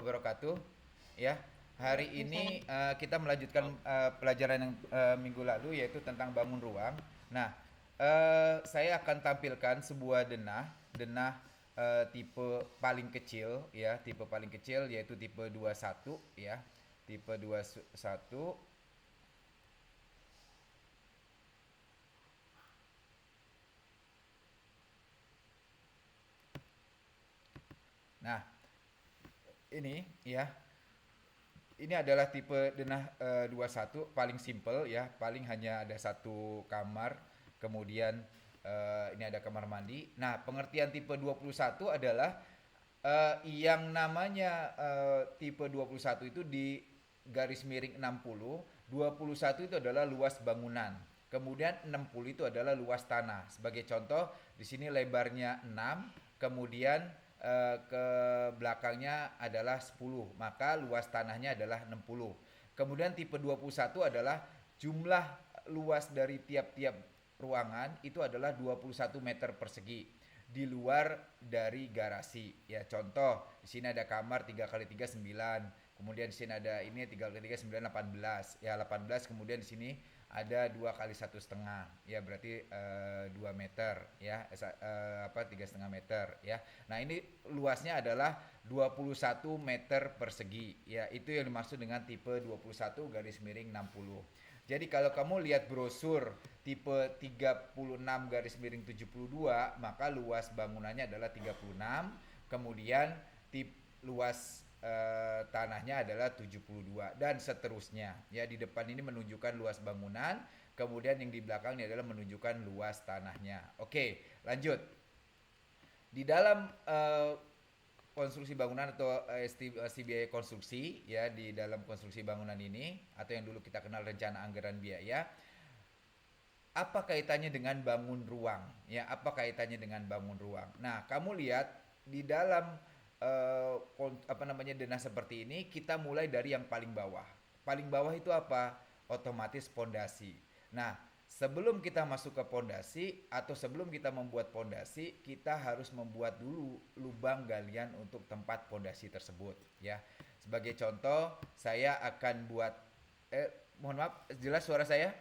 wabarakatuh. Ya, hari ini kita melanjutkan pelajaran yang minggu lalu yaitu tentang bangun ruang. Nah, saya akan tampilkan sebuah denah tipe paling kecil ya, tipe paling kecil yaitu tipe 21 ya. Tipe 21. Nah, ini ya. Ini adalah tipe denah 21 paling simple ya, paling hanya ada satu kamar, kemudian ini ada kamar mandi. Nah, pengertian tipe 21 adalah yang namanya tipe 21 itu di garis miring 60, 21 itu adalah luas bangunan. Kemudian 60 itu adalah luas tanah. Sebagai contoh, di sini lebarnya 6, kemudian ke belakangnya adalah 10, maka luas tanahnya adalah 60. Kemudian tipe 21 adalah jumlah luas dari tiap-tiap ruangan itu adalah 21 meter persegi di luar dari garasi. Ya, contoh, di sini ada kamar 3 kali 3 9. Kemudian di sini ada ini 3 kali 3 9 18. Ya, 18, kemudian di sini ada 2 kali 1,5. Ya, berarti 2 meter ya. Apa 3,5 meter ya. Nah, ini luasnya adalah 21 meter persegi. Ya, itu yang dimaksud dengan tipe 21 garis miring 60. Jadi kalau kamu lihat brosur tipe 36 garis miring 72, maka luas bangunannya adalah 36, kemudian luas tanahnya adalah 72 dan seterusnya. Ya, di depan ini menunjukkan luas bangunan, kemudian yang di belakang ini adalah menunjukkan luas tanahnya. Oke, lanjut. Di dalam konstruksi bangunan atau estimasi biaya konstruksi ya, di dalam konstruksi bangunan ini atau yang dulu kita kenal rencana anggaran biaya, apa kaitannya dengan bangun ruang ya, apa kaitannya dengan bangun ruang. Nah, kamu lihat di dalam apa namanya denah seperti ini, kita mulai dari yang paling bawah. Paling bawah itu apa? Otomatis pondasi. Nah, sebelum kita masuk ke pondasi atau sebelum kita membuat pondasi, kita harus membuat dulu lubang galian untuk tempat pondasi tersebut ya. Sebagai contoh, saya akan buat mohon maaf, jelas suara saya?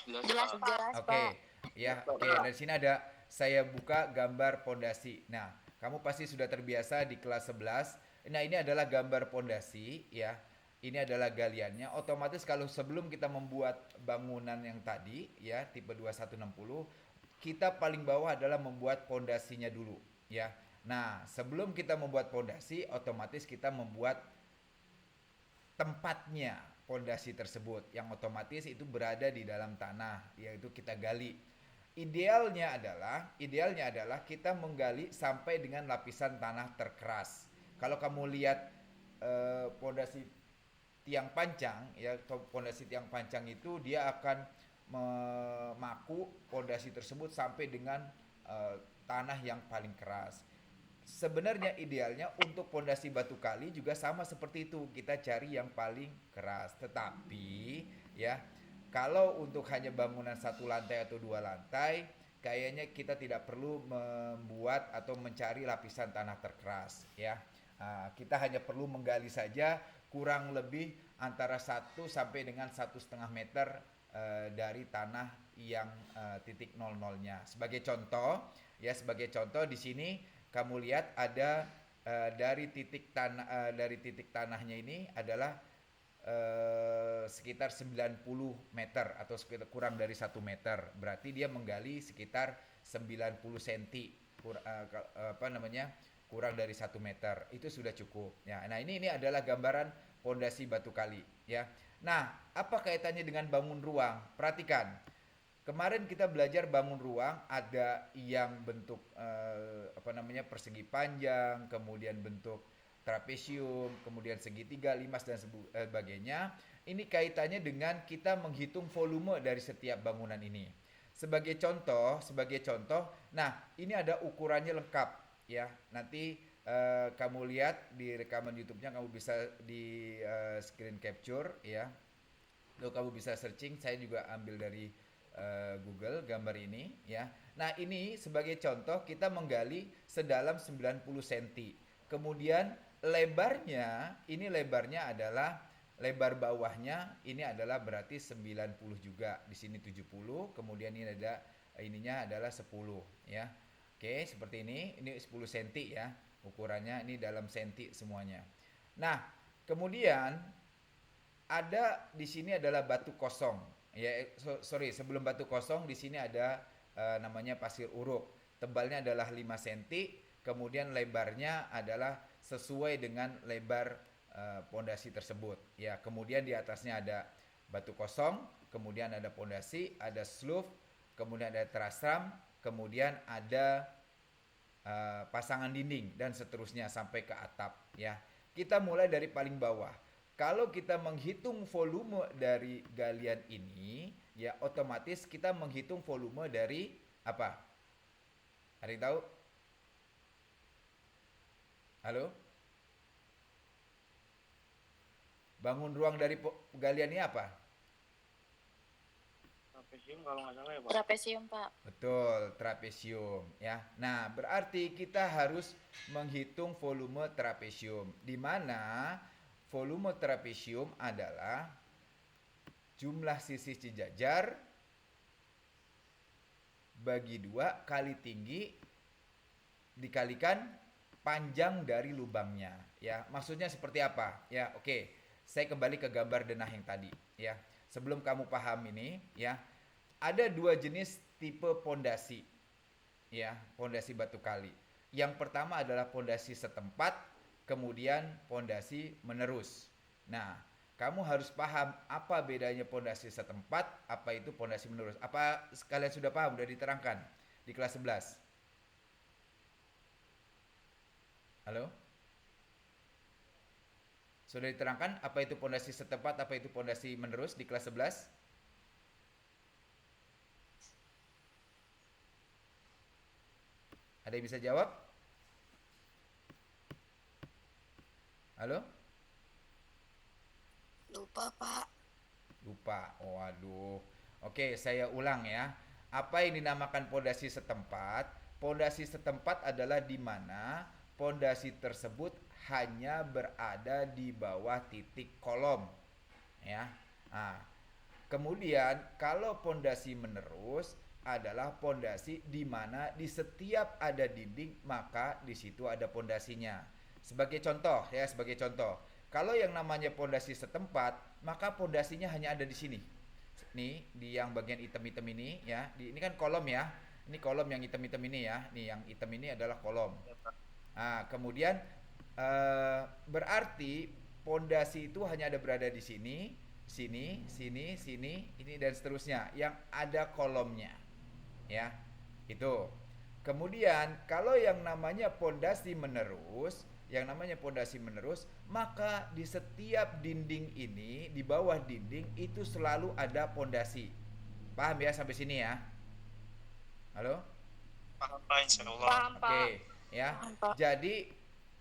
Jelas, Jelas, Oke, Pak. ya, oke. Dari sini ada saya buka gambar pondasi. Nah, kamu pasti sudah terbiasa di kelas 11. Nah, ini adalah gambar pondasi ya. Ini adalah galiannya. Otomatis kalau sebelum kita membuat bangunan yang tadi ya, tipe 2160, kita paling bawah adalah membuat pondasinya dulu ya. Nah, sebelum kita membuat pondasi, otomatis kita membuat tempatnya pondasi tersebut yang otomatis itu berada di dalam tanah, yaitu kita gali. Idealnya adalah kita menggali sampai dengan lapisan tanah terkeras. Kalau kamu lihat pondasi tiang pancang ya, pondasi tiang pancang itu dia akan memaku pondasi tersebut sampai dengan tanah yang paling keras. Sebenarnya idealnya untuk pondasi batu kali juga sama seperti itu, kita cari yang paling keras. Tetapi ya, kalau untuk hanya bangunan satu lantai atau dua lantai, kayaknya kita tidak perlu membuat atau mencari lapisan tanah terkeras ya. Nah, kita hanya perlu menggali saja kurang lebih antara 1 sampai dengan 1,5 meter dari tanah yang titik 00-nya. Sebagai contoh di sini kamu lihat ada dari titik tanahnya ini adalah sekitar 90 meter atau sekitar kurang dari 1 meter. Berarti dia menggali sekitar 90 cm, apa namanya, kurang dari 1 meter. Itu sudah cukup. Ya, nah ini adalah gambaran pondasi batu kali ya. Nah, apa kaitannya dengan bangun ruang? Perhatikan. Kemarin kita belajar bangun ruang, ada yang bentuk apa namanya, persegi panjang, kemudian bentuk trapesium, kemudian segitiga, limas dan sebagainya. Ini kaitannya dengan kita menghitung volume dari setiap bangunan ini. Sebagai contoh, nah ini ada ukurannya lengkap ya. Nanti kamu lihat di rekaman YouTube-nya, kamu bisa di screen capture ya. Lalu kamu bisa searching, saya juga ambil dari Google gambar ini ya. Nah, ini sebagai contoh kita menggali sedalam 90 cm. Kemudian lebarnya, ini lebarnya adalah lebar bawahnya ini adalah berarti 90 juga. Di sini 70, kemudian ini ada ininya adalah 10 ya. Oke, seperti ini. Ini 10 cm ya. Ukurannya ini dalam senti semuanya. Nah, kemudian ada di sini adalah batu kosong. Ya, sorry, sebelum batu kosong di sini ada namanya pasir uruk. Tebalnya adalah 5 cm, kemudian lebarnya adalah sesuai dengan lebar pondasi tersebut. Ya, kemudian di atasnya ada batu kosong, kemudian ada pondasi, ada slope, kemudian ada terasram, kemudian ada pasangan dinding dan seterusnya sampai ke atap ya. Kita mulai dari paling bawah. Kalau kita menghitung volume dari galian ini, ya otomatis kita menghitung volume dari apa? Ada yang tahu? Halo? Bangun ruang dari galian ini apa? Trapesium kalau nggak salah ya Pak. Trapesium, Pak. Betul, trapesium ya. Nah, berarti kita harus menghitung volume trapesium, di mana volume trapesium adalah jumlah sisi sejajar bagi 2 kali tinggi dikalikan panjang dari lubangnya ya. Maksudnya seperti apa? Ya, oke. Saya kembali ke gambar denah yang tadi ya. Sebelum kamu paham ini ya, ada 2 jenis tipe pondasi ya, pondasi batu kali. Yang pertama adalah pondasi setempat, kemudian pondasi menerus. Nah, kamu harus paham apa bedanya pondasi setempat, apa itu pondasi menerus. Apa kalian sudah paham? Sudah diterangkan di kelas 11? Halo? Sudah diterangkan apa itu pondasi setempat, apa itu pondasi menerus di kelas 11? Ada yang bisa jawab? Halo? Lupa, Pak. Lupa. Waduh. Oke, saya ulang ya. Apa yang dinamakan pondasi setempat? Pondasi setempat adalah di mana pondasi tersebut hanya berada di bawah titik kolom. Ya. Nah, kemudian kalau pondasi menerus adalah pondasi di mana di setiap ada dinding maka di situ ada pondasinya. Sebagai contoh ya, sebagai contoh. Kalau yang namanya pondasi setempat, maka pondasinya hanya ada di sini. Nih, di yang bagian hitam-hitam ini ya. Ini kan kolom ya. Ini kolom yang hitam-hitam ini ya. Nih yang hitam ini adalah kolom. Nah, kemudian berarti pondasi itu hanya ada berada di sini, sini, sini, sini, ini dan seterusnya yang ada kolomnya. Ya. Itu. Kemudian kalau yang namanya pondasi menerus, maka di setiap dinding ini, di bawah dinding itu selalu ada pondasi. Paham ya sampai sini ya? Halo? Paham Pak, insyaallah. Paham, Pak. Oke, ya. Paham, Pak. Jadi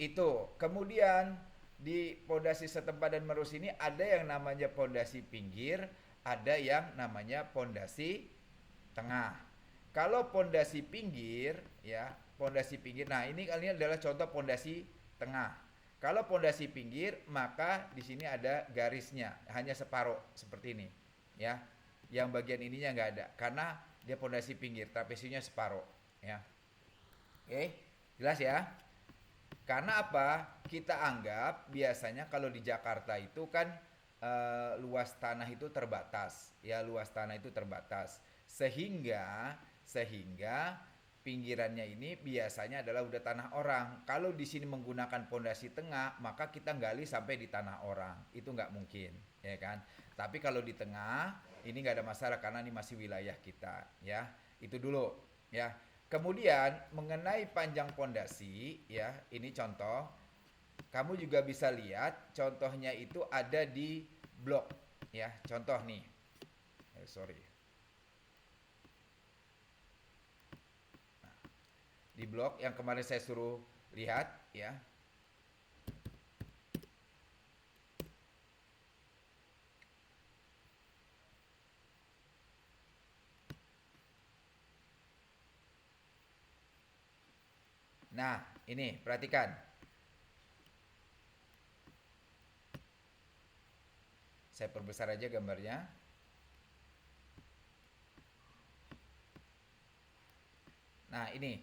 itu. Kemudian di pondasi setempat dan menerus ini ada yang namanya pondasi pinggir, ada yang namanya pondasi tengah. Kalau pondasi pinggir ya, pondasi pinggir. Nah, ini adalah contoh pondasi tengah. Kalau pondasi pinggir, maka di sini ada garisnya, hanya separuh seperti ini, ya. Yang bagian ininya nggak ada, karena dia pondasi pinggir, trapesiumnya separuh, ya. Oke, jelas ya? Karena apa? Kita anggap biasanya kalau di Jakarta itu kan luas tanah itu terbatas, ya luas tanah itu terbatas, sehingga pinggirannya ini biasanya adalah udah tanah orang. Kalau di sini menggunakan pondasi tengah, maka kita gali sampai di tanah orang. Itu nggak mungkin, ya kan? Tapi kalau di tengah, ini nggak ada masalah karena ini masih wilayah kita, ya. Itu dulu, ya. Kemudian mengenai panjang pondasi, ya, ini contoh. Kamu juga bisa lihat contohnya itu ada di blok, ya. Contoh nih. Sorry. Di blog yang kemarin saya suruh lihat ya. Nah, ini perhatikan. Saya perbesar aja gambarnya. Nah, ini.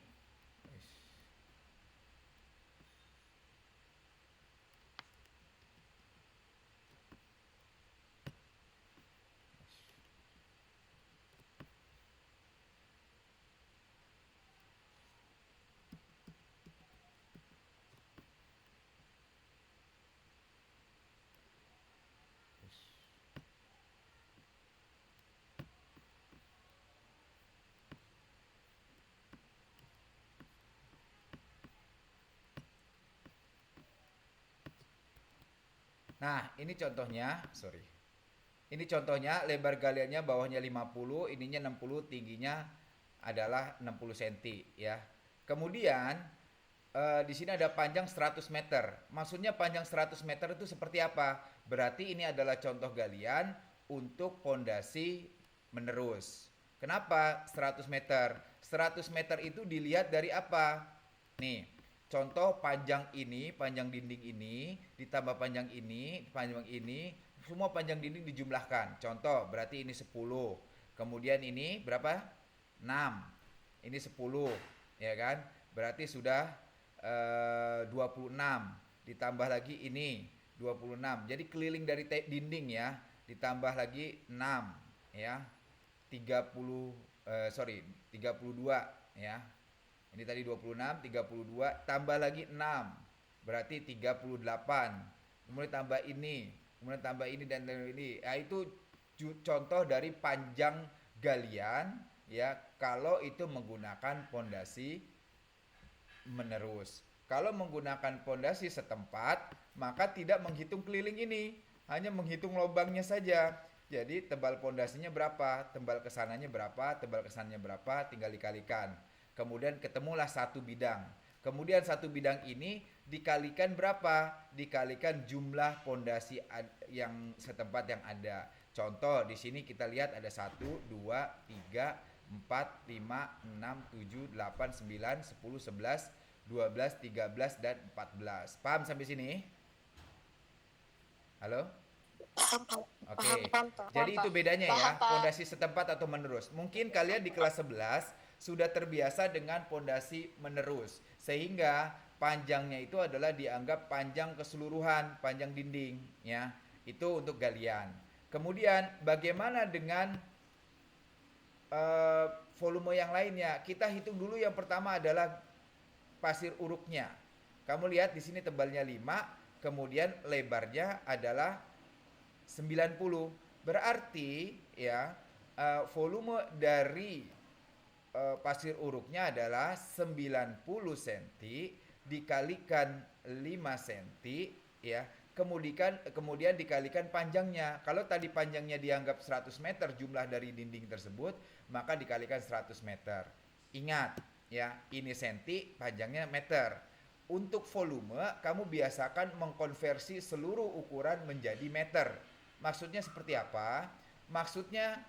Nah, ini contohnya, sorry. Ini contohnya lebar galiannya bawahnya 50, ininya 60, tingginya adalah 60 cm ya. Kemudian di sini ada panjang 100 meter. Maksudnya panjang 100 meter itu seperti apa? Berarti ini adalah contoh galian untuk pondasi menerus. Kenapa 100 meter? 100 meter itu dilihat dari apa? Nih, contoh panjang dinding ini, ditambah panjang ini, semua panjang dinding dijumlahkan. Contoh, berarti ini 10. Kemudian ini berapa? 6. Ini 10, ya kan? Berarti sudah 26. Ditambah lagi ini 26. Jadi keliling dari dinding ya, ditambah lagi 6 ya. 32 ya. Ini tadi 26, 32 tambah lagi 6. Berarti 38. Kemudian tambah ini, dan ini. Nah, itu contoh dari panjang galian ya kalau itu menggunakan pondasi menerus. Kalau menggunakan pondasi setempat, maka tidak menghitung keliling ini, hanya menghitung lubangnya saja. Jadi tebal pondasinya berapa, tebal kesananya berapa, tinggal dikalikan. Kemudian ketemulah satu bidang. Kemudian satu bidang ini dikalikan berapa? Dikalikan jumlah pondasi yang setempat yang ada. Contoh di sini kita lihat ada 1, 2, 3, 4, 5, 6, 7, 8, 9, 10, 11, 12, 13, dan 14. Paham sampai sini? Halo? Oke. Jadi itu bedanya ya, pondasi setempat atau menerus. Mungkin kalian di kelas 11 sudah terbiasa dengan pondasi menerus, sehingga panjangnya itu adalah dianggap panjang keseluruhan, panjang dinding ya. Itu untuk galian. Kemudian bagaimana dengan volume yang lainnya? Kita hitung dulu, yang pertama adalah pasir uruknya. Kamu lihat di sini tebalnya 5, kemudian lebarnya adalah 90. Berarti ya volume dari pasir uruknya adalah 90 cm dikalikan 5 cm ya. Kemudian dikalikan panjangnya. Kalau tadi panjangnya dianggap 100 meter jumlah dari dinding tersebut, maka dikalikan 100 meter. Ingat ya, ini senti, panjangnya meter. Untuk volume, kamu biasakan mengkonversi seluruh ukuran menjadi meter. Maksudnya seperti apa? Maksudnya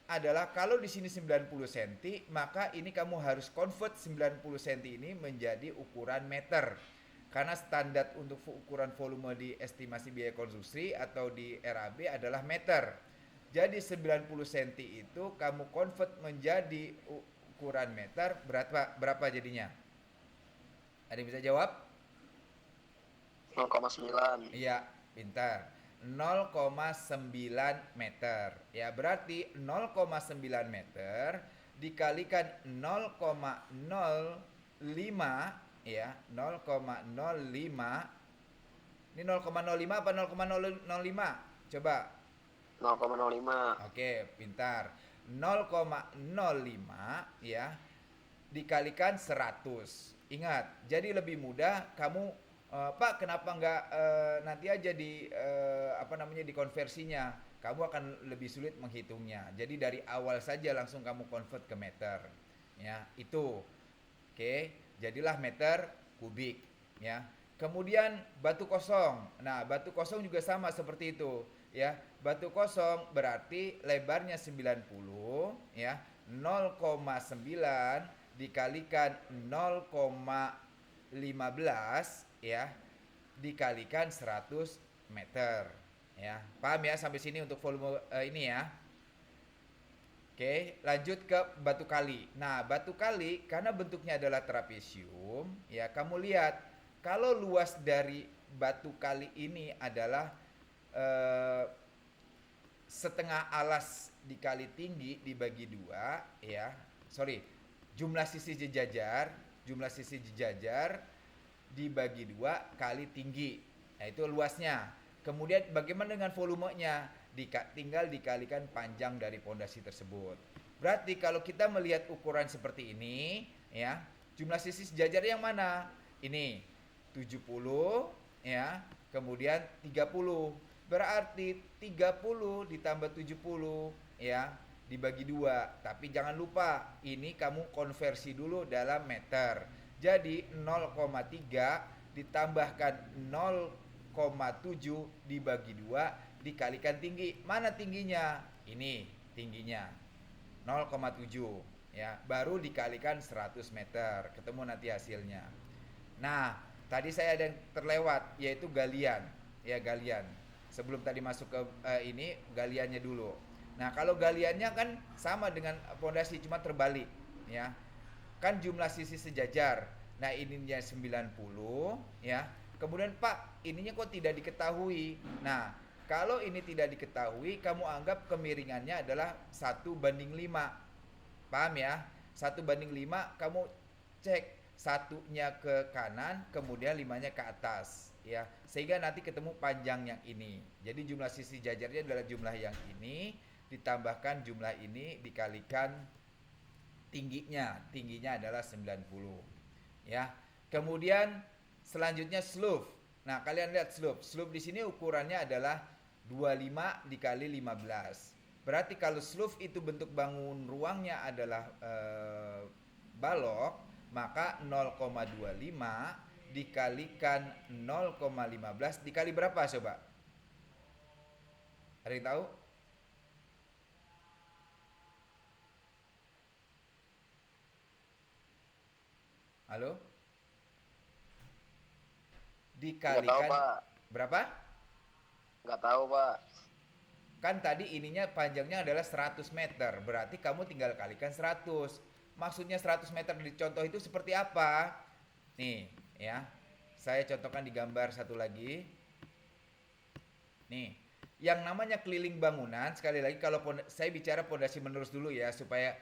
adalah kalau di sini 90 cm, maka ini kamu harus convert 90 cm ini menjadi ukuran meter. Karena standar untuk ukuran volume di estimasi biaya konstruksi atau di RAB adalah meter. Jadi 90 cm itu kamu convert menjadi ukuran meter, berapa jadinya? Ada yang bisa jawab? 0,9. Iya, pintar. 0,9 meter. Ya, berarti 0,9 meter dikalikan 0,05 ya, 0,05. Ini 0,05 apa 0,005? Coba. 0,05. Oke, pintar. 0,05 ya dikalikan 100. Ingat, jadi lebih mudah kamu Pak, kenapa nggak nanti aja dikonversinya? Kamu akan lebih sulit menghitungnya. Jadi dari awal saja langsung kamu convert ke meter. Ya, itu. Oke, jadilah meter kubik, ya. Kemudian batu kosong. Nah, batu kosong juga sama seperti itu, ya. Batu kosong berarti lebarnya 90, ya. 0,9 dikalikan 0,15 ya dikalikan 100 meter Ya, paham ya sampai sini untuk volume ini ya. Oke, lanjut ke batu kali. Nah, batu kali karena bentuknya adalah trapesium, ya kamu lihat kalau luas dari batu kali ini adalah eh, setengah alas dikali tinggi dibagi dua, ya. Sorry, jumlah sisi sejajar dibagi dua kali tinggi. Nah, itu luasnya. Kemudian bagaimana dengan volumenya? Tinggal dikalikan panjang dari pondasi tersebut. Berarti kalau kita melihat ukuran seperti ini, ya, jumlah sisi sejajar yang mana? Ini 70, ya. Kemudian 30. Berarti 30 ditambah 70, ya, dibagi dua. Tapi jangan lupa, ini kamu konversi dulu dalam meter. Jadi 0,3 ditambahkan 0,7 dibagi 2 dikalikan tinggi. Mana tingginya? Ini tingginya 0,7, ya. Baru dikalikan 100 meter. Ketemu nanti hasilnya. Nah, tadi saya ada yang terlewat yaitu galian. Ya, galian. Sebelum tadi masuk ke ini galiannya dulu. Nah, kalau galiannya kan sama dengan pondasi cuma terbalik, ya. Kan jumlah sisi sejajar. Nah, ininya 90, ya. Kemudian Pak, ininya kok tidak diketahui. Nah, kalau ini tidak diketahui, kamu anggap kemiringannya adalah 1:5. Paham ya? 1:5, kamu cek satunya ke kanan, kemudian 5-nya ke atas, ya. Sehingga nanti ketemu panjang yang ini. Jadi jumlah sisi jajarnya adalah jumlah yang ini ditambahkan jumlah ini dikalikan tingginya adalah 90, ya. Kemudian selanjutnya slope. Nah, kalian lihat slope di sini ukurannya adalah 25 dikali 15. Berarti kalau slope itu bentuk bangun ruangnya adalah balok, maka 0,25 dikalikan 0,15 dikali berapa coba? Ada yang tahu? Halo? Nggak tahu, Dikalikan Pak. berapa? Nggak tahu, Pak. Kan tadi ininya panjangnya adalah 100 meter. Berarti kamu tinggal kalikan 100. Maksudnya 100 meter di contoh itu seperti apa? Nih, ya. Saya contohkan di gambar satu lagi. Nih, yang namanya keliling bangunan, sekali lagi kalau saya bicara pondasi menerus dulu ya supaya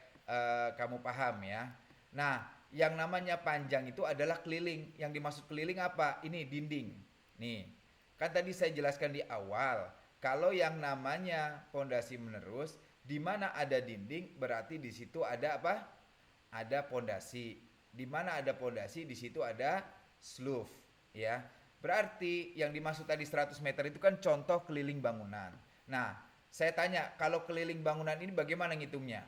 kamu paham ya. Nah, yang namanya panjang itu adalah keliling. Yang dimaksud keliling apa? Ini dinding. Nih, kan tadi saya jelaskan di awal, kalau yang namanya pondasi menerus, di mana ada dinding berarti di situ ada apa? Ada pondasi. Di mana ada pondasi, di situ ada slope, ya. Berarti yang dimaksud tadi 100 meter itu kan contoh keliling bangunan. Nah, saya tanya, kalau keliling bangunan ini bagaimana ngitungnya?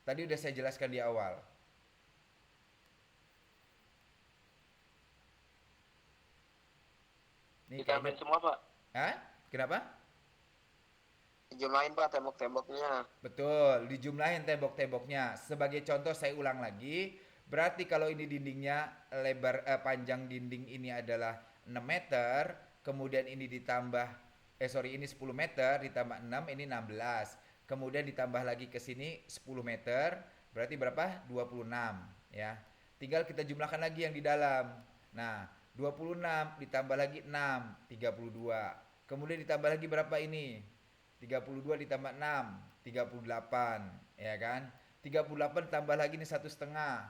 Tadi udah saya jelaskan di awal. Nih Ditambahin kayaknya. semua, Pak. Hah? Kenapa? Dijumlahin, Pak, tembok-temboknya. Betul, dijumlahin tembok-temboknya. Sebagai contoh saya ulang lagi, berarti kalau ini dindingnya panjang dinding ini adalah 6 meter, kemudian ini ditambah ini 10 meter ditambah 6 ini 16. Kemudian ditambah lagi ke sini 10 meter, berarti berapa? 26, ya. Tinggal kita jumlahkan lagi yang di dalam. Nah, 26 ditambah lagi 6, 32. Kemudian ditambah lagi berapa ini? 32 ditambah 6, 38, ya kan? 38 tambah lagi ini 1,5.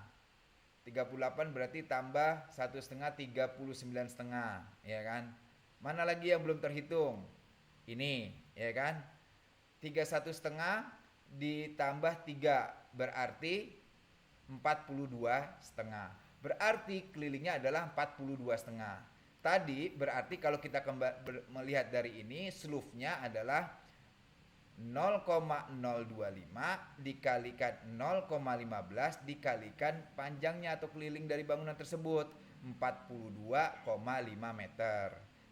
38 berarti tambah 1,5, 39 setengah, ya kan? Mana lagi yang belum terhitung? Ini, ya kan? 31,5 ditambah 3 berarti 42,5. Berarti kelilingnya adalah 42,5. Tadi berarti kalau kita melihat dari ini slope-nya adalah 0,025 dikalikan 0,15 dikalikan panjangnya atau keliling dari bangunan tersebut 42,5 meter.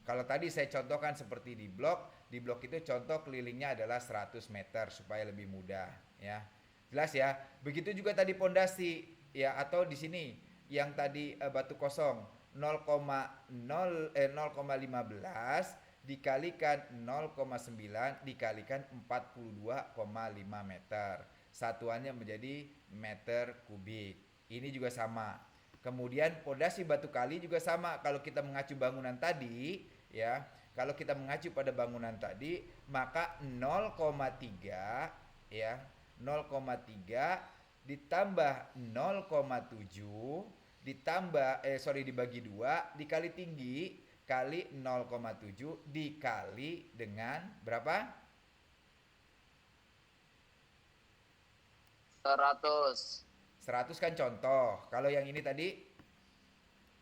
Kalau tadi saya contohkan seperti di blok itu contoh kelilingnya adalah 100 meter supaya lebih mudah, ya. Jelas ya? Begitu juga tadi pondasi, ya, atau di sini yang tadi batu kosong. 0,15 dikalikan 0,9 dikalikan 42,5 meter. Satuannya menjadi meter kubik. Ini juga sama. Kemudian pondasi batu kali juga sama. Kalau kita mengacu bangunan tadi, ya, kalau kita mengacu pada bangunan tadi, maka 0,3 ya, 0,3 ditambah 0,7 ditambah dibagi 2 dikali tinggi kali 0,7 dikali dengan berapa? 100. 100 kan contoh. Kalau yang ini tadi,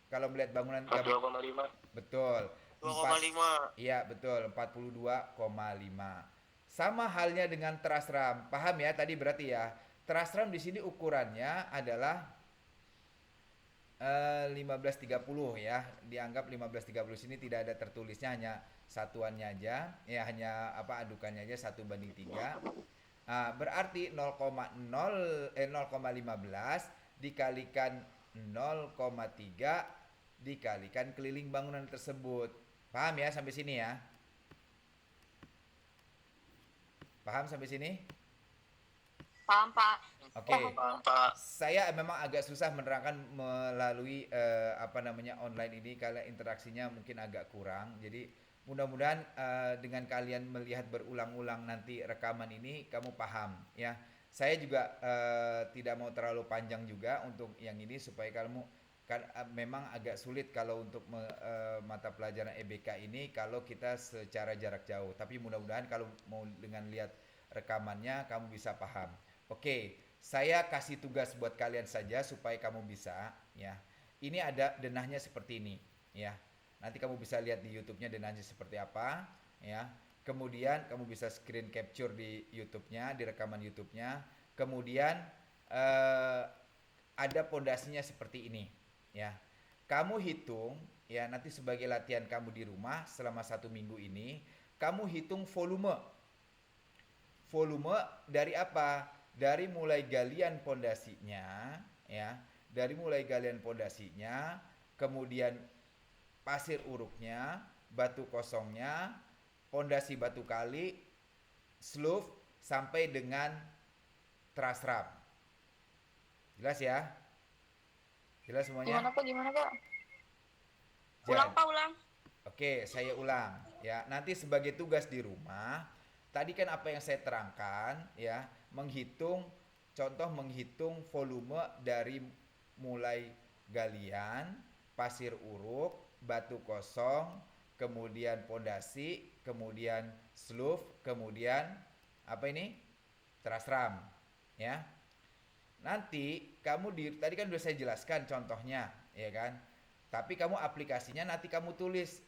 kalau melihat bangunan 2,5. betul. 2,5. Iya, betul. 42,5. Sama halnya dengan teras ram. Paham ya tadi berarti ya? Teras ram di sini ukurannya adalah 1530 ya. Dianggap 1530 sini tidak ada tertulisnya, hanya satuannya aja. Ya hanya adukannya aja 1:3. Berarti 0,15 dikalikan 0,3 dikalikan keliling bangunan tersebut. Paham ya sampai sini ya? Paham sampai sini? Paham, Pak. Oke. Paham, Pak. Saya memang agak susah menerangkan melalui online ini karena interaksinya mungkin agak kurang. Jadi mudah-mudahan dengan kalian melihat berulang-ulang nanti rekaman ini kamu paham ya. Saya juga tidak mau terlalu panjang juga untuk yang ini supaya kamu kan memang agak sulit kalau untuk mata pelajaran EBK ini kalau kita secara jarak jauh. Tapi mudah-mudahan kalau mau dengan lihat rekamannya kamu bisa paham. Oke, saya kasih tugas buat kalian saja supaya kamu bisa ya. Ini ada denahnya seperti ini ya. Nanti kamu bisa lihat di YouTube-nya denahnya seperti apa ya. Kemudian kamu bisa screen capture di YouTube-nya, di rekaman YouTube-nya. Kemudian ada pondasinya seperti ini ya. Kamu hitung ya, nanti sebagai latihan kamu di rumah selama 1 minggu ini, kamu hitung volume. Volume dari apa? Dari mulai galian pondasinya ya, dari mulai galian pondasinya, kemudian pasir uruknya, batu kosongnya, pondasi batu kali, slope sampai dengan teras ram. Jelas ya? Jelas semuanya? Gimana, Pak? Jadi, Ulang, Pak, ulang. Oke, saya ulang ya. Nanti sebagai tugas di rumah, tadi kan apa yang saya terangkan ya, menghitung volume dari mulai galian, pasir uruk, batu kosong, kemudian pondasi, kemudian slope, kemudian teras ram ya. Nanti tadi kan sudah saya jelaskan contohnya ya kan. Tapi kamu aplikasinya nanti kamu tulis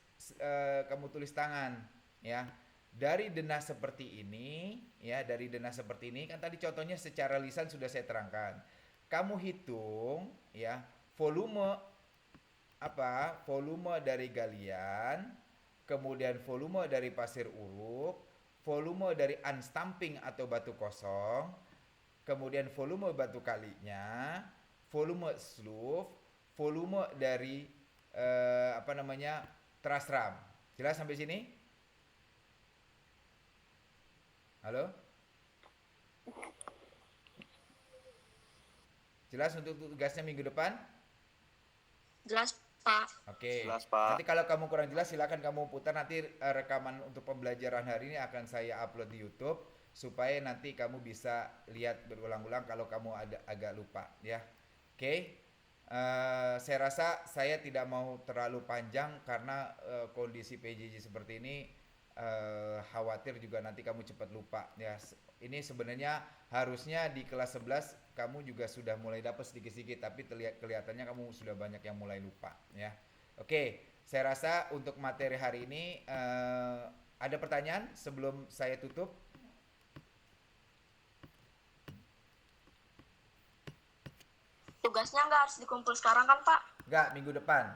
tangan ya. Dari denah seperti ini ya, dari denah seperti ini kan tadi contohnya secara lisan sudah saya terangkan. Kamu hitung ya volume volume dari galian, kemudian volume dari pasir uruk, volume dari unstamping atau batu kosong, kemudian volume batu kalinya, volume slope, volume dari teras ram. Jelas sampai sini? Halo? Jelas untuk tugasnya minggu depan? Jelas, Pak. Oke. Jelas, Pak. Nanti kalau kamu kurang jelas silakan kamu putar, nanti rekaman untuk pembelajaran hari ini akan saya upload di YouTube supaya nanti kamu bisa lihat berulang-ulang kalau kamu agak lupa ya. Oke. Saya rasa saya tidak mau terlalu panjang karena kondisi PJJ seperti ini, khawatir juga nanti kamu cepat lupa ya. Ini sebenarnya harusnya di kelas 11 kamu juga sudah mulai dapat sedikit-sedikit, tapi kelihatannya kamu sudah banyak yang mulai lupa ya. Oke, saya rasa untuk materi hari ini ada pertanyaan sebelum saya tutup? Tugasnya nggak harus dikumpul sekarang kan, Pak? Nggak, minggu depan.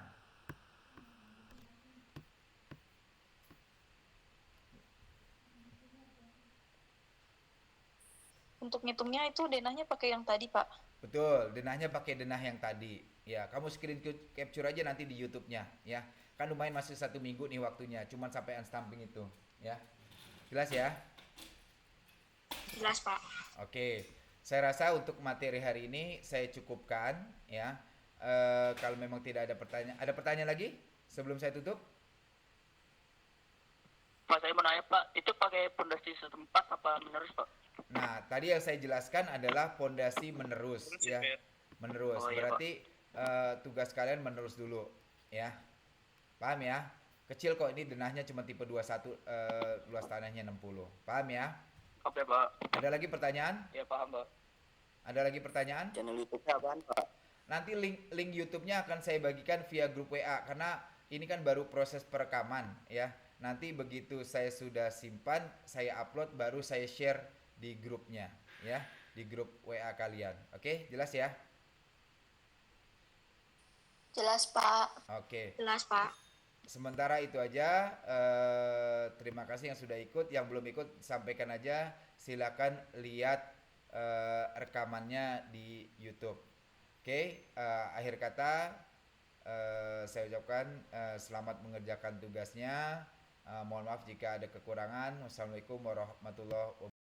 Untuk ngitungnya itu denahnya pakai yang tadi, Pak. Betul, denahnya pakai denah yang tadi. Ya, kamu screen capture aja nanti di YouTube-nya, ya. Kan lumayan masih 1 minggu nih waktunya, cuman sampai unstamping itu, ya. Jelas ya? Jelas, Pak. Oke, saya rasa untuk materi hari ini saya cukupkan, ya. Kalau memang tidak ada pertanyaan lagi sebelum saya tutup? Pak, saya mau nanya Pak, itu pakai pondasi setempat apa menerus Pak? Nah, tadi yang saya jelaskan adalah pondasi menerus, ya. Menerus, Oh iya Pak. berarti tugas kalian menerus dulu, ya. Paham ya? Kecil kok, ini denahnya cuma tipe 21, luas tanahnya 60. Paham ya? Oke Pak. Ada lagi pertanyaan? Ya paham Pak. Ada lagi pertanyaan? Channel YouTube-nya apaan Pak? Nanti link YouTube-nya akan saya bagikan via grup WA karena ini kan baru proses perekaman, ya. Nanti begitu saya sudah simpan, saya upload, baru saya share di grupnya, ya, di grup WA kalian. Oke, jelas ya? Jelas, Pak. Oke. Jelas, Pak. Sementara itu aja. Terima kasih yang sudah ikut. Yang belum ikut sampaikan aja. Silakan lihat rekamannya di YouTube. Oke. Akhir kata saya ucapkan selamat mengerjakan tugasnya. Mohon maaf jika ada kekurangan. Wassalamualaikum warahmatullahi wabarakatuh.